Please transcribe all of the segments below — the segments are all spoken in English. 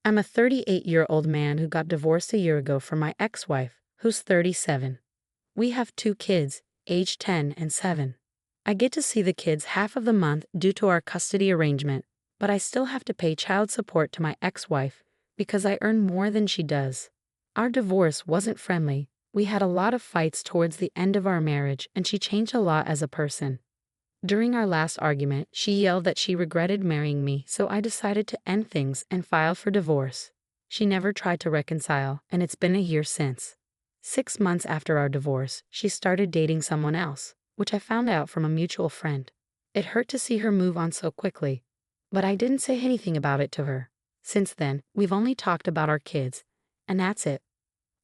I'm a 38-year-old man who got divorced a year ago from my ex-wife, who's 37. We have 2 kids, aged 10 and 7. I get to see the kids half of the month due to our custody arrangement, but I still have to pay child support to my ex-wife because I earn more than she does. Our divorce wasn't friendly. We had a lot of fights towards the end of our marriage, and she changed a lot as a person. During our last argument, she yelled that she regretted marrying me, so I decided to end things and file for divorce. She never tried to reconcile, and it's been a year since. 6 months after our divorce, she started dating someone else, which I found out from a mutual friend. It hurt to see her move on so quickly, but I didn't say anything about it to her. Since then, we've only talked about our kids, and that's it.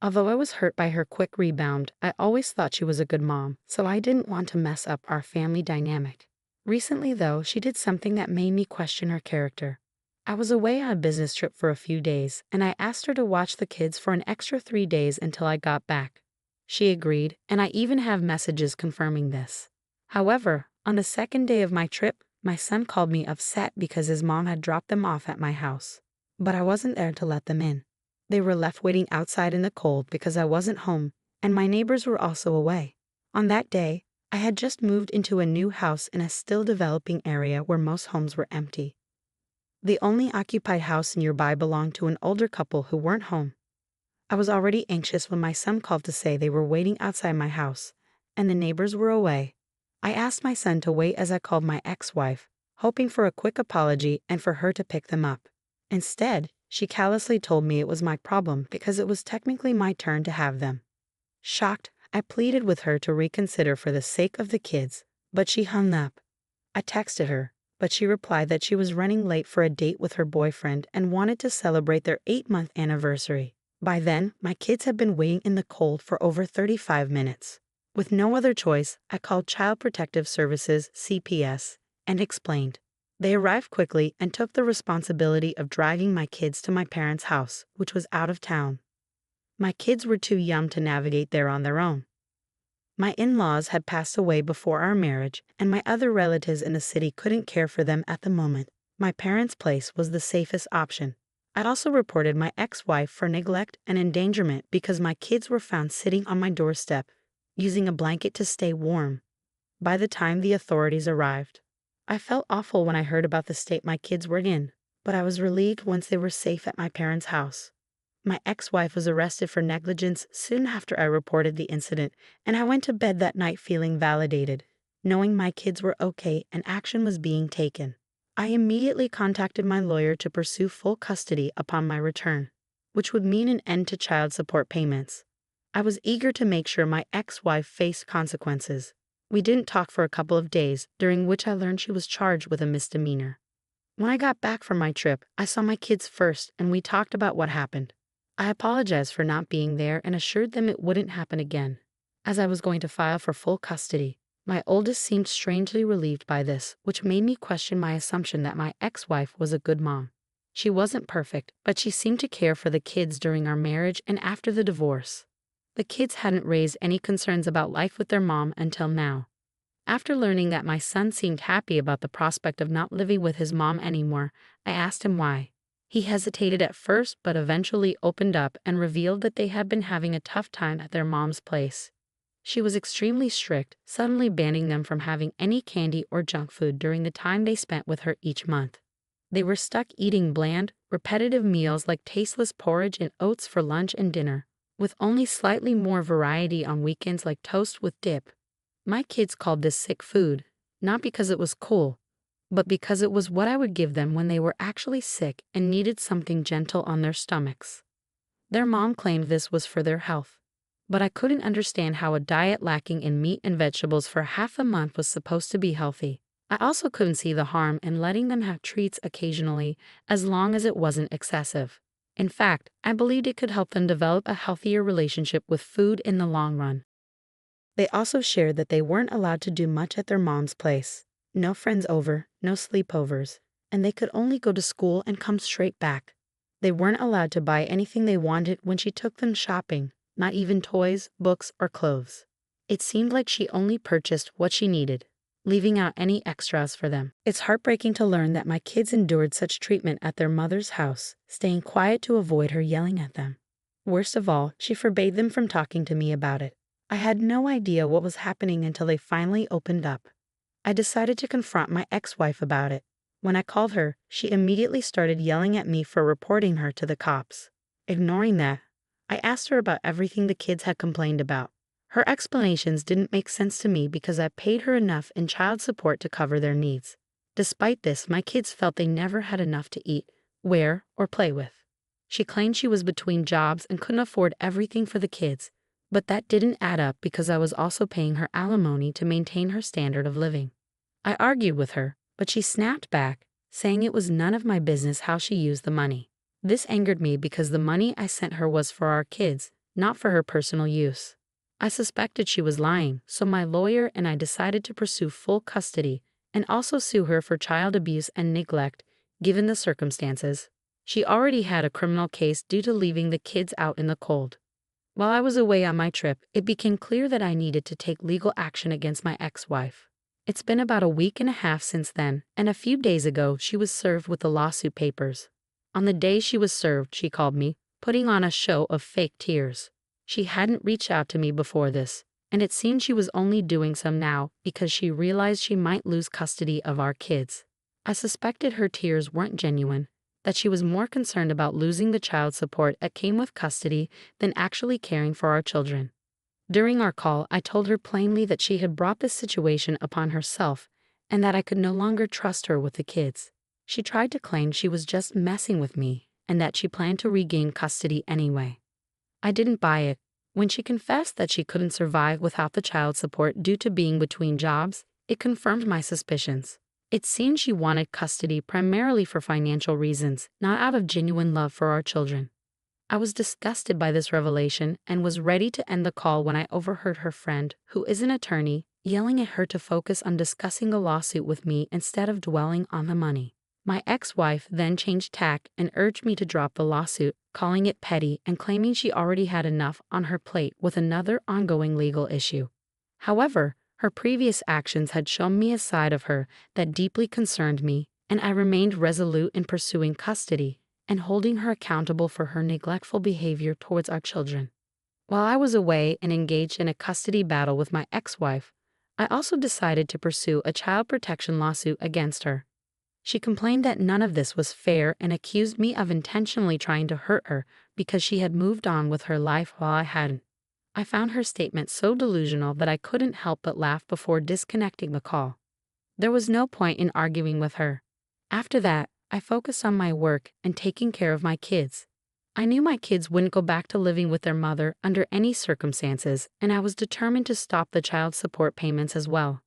Although I was hurt by her quick rebound, I always thought she was a good mom, so I didn't want to mess up our family dynamic. Recently, though, she did something that made me question her character. I was away on a business trip for a few days, and I asked her to watch the kids for an extra 3 days until I got back. She agreed, and I even have messages confirming this. However, on the second day of my trip, my son called me upset because his mom had dropped them off at my house. But I wasn't there to let them in. They were left waiting outside in the cold because I wasn't home, and my neighbors were also away. On that day, I had just moved into a new house in a still developing area where most homes were empty. The only occupied house nearby belonged to an older couple who weren't home. I was already anxious when my son called to say they were waiting outside my house, and the neighbors were away. I asked my son to wait as I called my ex-wife, hoping for a quick apology and for her to pick them up. Instead, she callously told me it was my problem because it was technically my turn to have them. Shocked, I pleaded with her to reconsider for the sake of the kids, but she hung up. I texted her, but she replied that she was running late for a date with her boyfriend and wanted to celebrate their 8-month anniversary. By then, my kids had been waiting in the cold for over 35 minutes. With no other choice, I called Child Protective Services, CPS, and explained. They arrived quickly and took the responsibility of driving my kids to my parents' house, which was out of town. My kids were too young to navigate there on their own. My in-laws had passed away before our marriage, and my other relatives in the city couldn't care for them at the moment. My parents' place was the safest option. I'd also reported my ex-wife for neglect and endangerment because my kids were found sitting on my doorstep, using a blanket to stay warm. By the time the authorities arrived, I felt awful when I heard about the state my kids were in, but I was relieved once they were safe at my parents' house. My ex-wife was arrested for negligence soon after I reported the incident, and I went to bed that night feeling validated, knowing my kids were okay and action was being taken. I immediately contacted my lawyer to pursue full custody upon my return, which would mean an end to child support payments. I was eager to make sure my ex-wife faced consequences. We didn't talk for a couple of days, during which I learned she was charged with a misdemeanor. When I got back from my trip, I saw my kids first and we talked about what happened. I apologized for not being there and assured them it wouldn't happen again. As I was going to file for full custody, my oldest seemed strangely relieved by this, which made me question my assumption that my ex-wife was a good mom. She wasn't perfect, but she seemed to care for the kids during our marriage and after the divorce. The kids hadn't raised any concerns about life with their mom until now. After learning that my son seemed happy about the prospect of not living with his mom anymore, I asked him why. He hesitated at first but eventually opened up and revealed that they had been having a tough time at their mom's place. She was extremely strict, suddenly banning them from having any candy or junk food during the time they spent with her each month. They were stuck eating bland, repetitive meals like tasteless porridge and oats for lunch and dinner, with only slightly more variety on weekends like toast with dip. My kids called this sick food, not because it was cool, but because it was what I would give them when they were actually sick and needed something gentle on their stomachs. Their mom claimed this was for their health, but I couldn't understand how a diet lacking in meat and vegetables for half a month was supposed to be healthy. I also couldn't see the harm in letting them have treats occasionally, as long as it wasn't excessive. In fact, I believed it could help them develop a healthier relationship with food in the long run. They also shared that they weren't allowed to do much at their mom's place. No friends over, no sleepovers, and they could only go to school and come straight back. They weren't allowed to buy anything they wanted when she took them shopping, not even toys, books, or clothes. It seemed like she only purchased what she needed. leaving out any extras for them. It's heartbreaking to learn that my kids endured such treatment at their mother's house, staying quiet to avoid her yelling at them. Worst of all, she forbade them from talking to me about it. I had no idea what was happening until they finally opened up. I decided to confront my ex-wife about it. When I called her, she immediately started yelling at me for reporting her to the cops. Ignoring that, I asked her about everything the kids had complained about. Her explanations didn't make sense to me because I paid her enough in child support to cover their needs. Despite this, my kids felt they never had enough to eat, wear, or play with. She claimed she was between jobs and couldn't afford everything for the kids, but that didn't add up because I was also paying her alimony to maintain her standard of living. I argued with her, but she snapped back, saying it was none of my business how she used the money. This angered me because the money I sent her was for our kids, not for her personal use. I suspected she was lying, so my lawyer and I decided to pursue full custody and also sue her for child abuse and neglect, given the circumstances. She already had a criminal case due to leaving the kids out in the cold. While I was away on my trip, it became clear that I needed to take legal action against my ex-wife. It's been about a week and a half since then, and a few days ago she was served with the lawsuit papers. On the day she was served, she called me, putting on a show of fake tears. She hadn't reached out to me before this, and it seemed she was only doing so now because she realized she might lose custody of our kids. I suspected her tears weren't genuine, that she was more concerned about losing the child support that came with custody than actually caring for our children. During our call, I told her plainly that she had brought this situation upon herself and that I could no longer trust her with the kids. She tried to claim she was just messing with me and that she planned to regain custody anyway. I didn't buy it. When she confessed that she couldn't survive without the child support due to being between jobs, it confirmed my suspicions. It seemed she wanted custody primarily for financial reasons, not out of genuine love for our children. I was disgusted by this revelation and was ready to end the call when I overheard her friend, who is an attorney, yelling at her to focus on discussing a lawsuit with me instead of dwelling on the money. My ex-wife then changed tack and urged me to drop the lawsuit, calling it petty and claiming she already had enough on her plate with another ongoing legal issue. However, her previous actions had shown me a side of her that deeply concerned me, and I remained resolute in pursuing custody and holding her accountable for her neglectful behavior towards our children. While I was away and engaged in a custody battle with my ex-wife, I also decided to pursue a child protection lawsuit against her. She complained that none of this was fair and accused me of intentionally trying to hurt her because she had moved on with her life while I hadn't. I found her statement so delusional that I couldn't help but laugh before disconnecting the call. There was no point in arguing with her. After that, I focused on my work and taking care of my kids. I knew my kids wouldn't go back to living with their mother under any circumstances, and I was determined to stop the child support payments as well.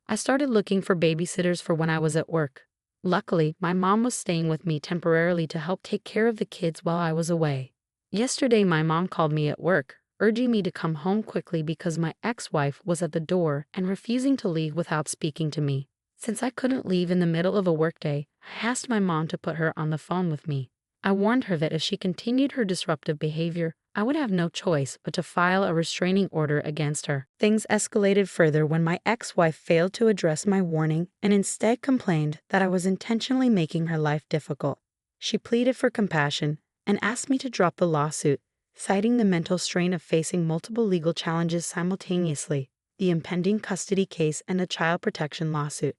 I started looking for babysitters for when I was at work. Luckily, my mom was staying with me temporarily to help take care of the kids while I was away. Yesterday, my mom called me at work, urging me to come home quickly because my ex-wife was at the door and refusing to leave without speaking to me. Since I couldn't leave in the middle of a workday, I asked my mom to put her on the phone with me. I warned her that if she continued her disruptive behavior, I would have no choice but to file a restraining order against her. Things escalated further when my ex-wife failed to address my warning and instead complained that I was intentionally making her life difficult. She pleaded for compassion and asked me to drop the lawsuit, citing the mental strain of facing multiple legal challenges simultaneously, the impending custody case and the child protection lawsuit.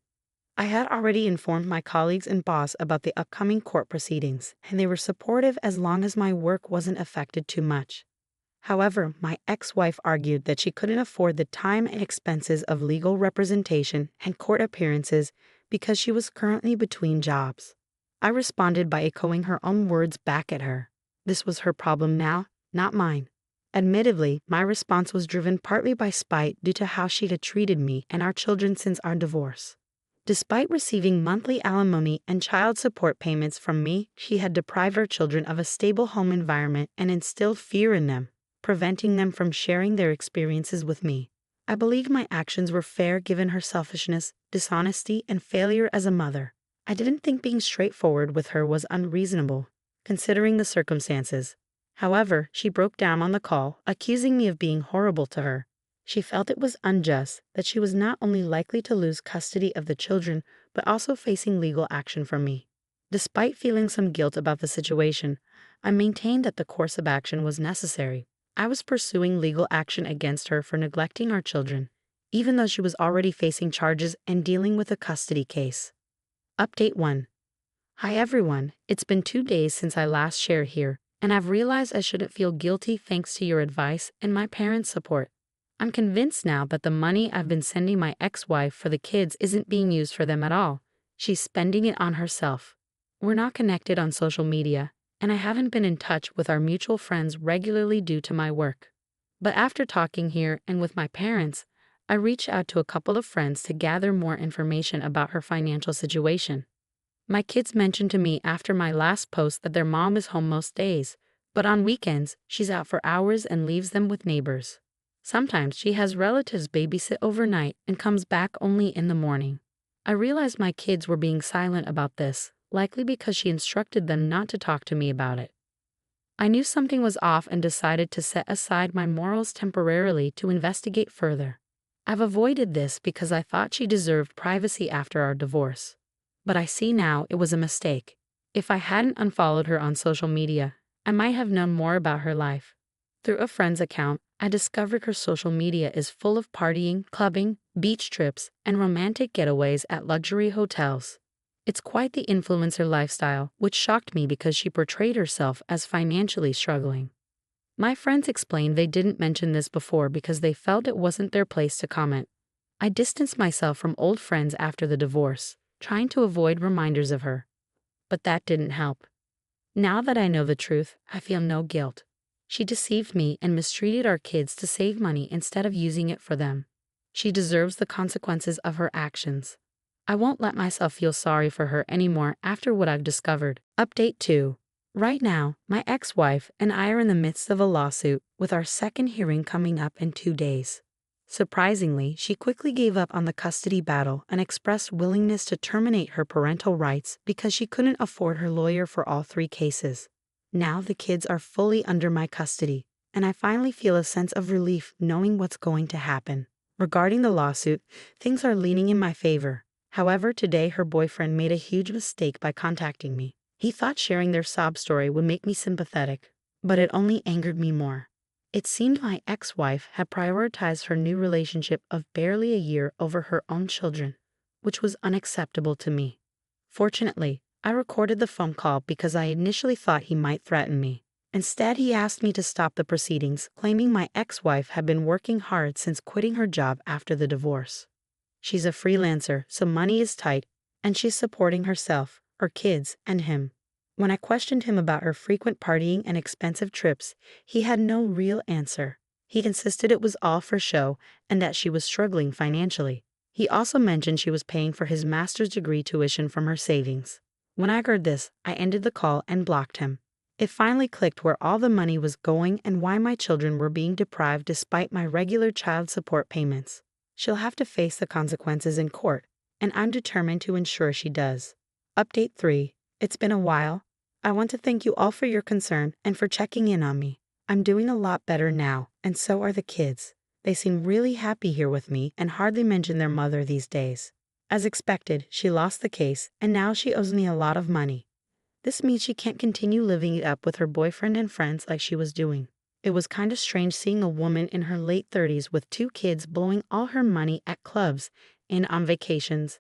I had already informed my colleagues and boss about the upcoming court proceedings, and they were supportive as long as my work wasn't affected too much. However, my ex-wife argued that she couldn't afford the time and expenses of legal representation and court appearances because she was currently between jobs. I responded by echoing her own words back at her. This was her problem now, not mine. Admittedly, my response was driven partly by spite due to how she had treated me and our children since our divorce. Despite receiving monthly alimony and child support payments from me, she had deprived our children of a stable home environment and instilled fear in them, preventing them from sharing their experiences with me. I believe my actions were fair given her selfishness, dishonesty, and failure as a mother. I didn't think being straightforward with her was unreasonable, considering the circumstances. However, she broke down on the call, accusing me of being horrible to her. She felt it was unjust that she was not only likely to lose custody of the children, but also facing legal action from me. Despite feeling some guilt about the situation, I maintained that the course of action was necessary. I was pursuing legal action against her for neglecting our children, even though she was already facing charges and dealing with a custody case. Update 1. Hi everyone, it's been 2 days since I last shared here, and I've realized I shouldn't feel guilty thanks to your advice and my parents' support. I'm convinced now that the money I've been sending my ex-wife for the kids isn't being used for them at all. She's spending it on herself. We're not connected on social media, and I haven't been in touch with our mutual friends regularly due to my work. But after talking here and with my parents, I reached out to a couple of friends to gather more information about her financial situation. My kids mentioned to me after my last post that their mom is home most days, but on weekends, she's out for hours and leaves them with neighbors. Sometimes she has relatives babysit overnight and comes back only in the morning. I realized my kids were being silent about this, likely because she instructed them not to talk to me about it. I knew something was off and decided to set aside my morals temporarily to investigate further. I've avoided this because I thought she deserved privacy after our divorce. But I see now it was a mistake. If I hadn't unfollowed her on social media, I might have known more about her life. Through a friend's account, I discovered her social media is full of partying, clubbing, beach trips, and romantic getaways at luxury hotels. It's quite the influencer lifestyle, which shocked me because she portrayed herself as financially struggling. My friends explained they didn't mention this before because they felt it wasn't their place to comment. I distanced myself from old friends after the divorce, trying to avoid reminders of her. But that didn't help. Now that I know the truth, I feel no guilt. She deceived me and mistreated our kids to save money instead of using it for them. She deserves the consequences of her actions. I won't let myself feel sorry for her anymore after what I've discovered. Update 2. Right now, my ex-wife and I are in the midst of a lawsuit, with our second hearing coming up in 2 days. Surprisingly, she quickly gave up on the custody battle and expressed willingness to terminate her parental rights because she couldn't afford her lawyer for all 3 cases. Now the kids are fully under my custody, and I finally feel a sense of relief knowing what's going to happen. Regarding the lawsuit, things are leaning in my favor. However, today her boyfriend made a huge mistake by contacting me. He thought sharing their sob story would make me sympathetic, but it only angered me more. It seemed my ex-wife had prioritized her new relationship of barely a year over her own children, which was unacceptable to me. Fortunately, I recorded the phone call because I initially thought he might threaten me. Instead, he asked me to stop the proceedings, claiming my ex-wife had been working hard since quitting her job after the divorce. She's a freelancer, so money is tight, and she's supporting herself, her kids, and him. When I questioned him about her frequent partying and expensive trips, he had no real answer. He insisted it was all for show and that she was struggling financially. He also mentioned she was paying for his master's degree tuition from her savings. When I heard this, I ended the call and blocked him. It finally clicked where all the money was going and why my children were being deprived despite my regular child support payments. She'll have to face the consequences in court, and I'm determined to ensure she does. Update 3. It's been a while. I want to thank you all for your concern and for checking in on me. I'm doing a lot better now, and so are the kids. They seem really happy here with me and hardly mention their mother these days. As expected, she lost the case, and now she owes me a lot of money. This means she can't continue living it up with her boyfriend and friends like she was doing. It was kind of strange seeing a woman in her late 30s with 2 kids blowing all her money at clubs and on vacations.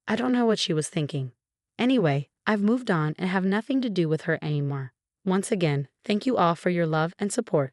I don't know what she was thinking. Anyway, I've moved on and have nothing to do with her anymore. Once again, thank you all for your love and support.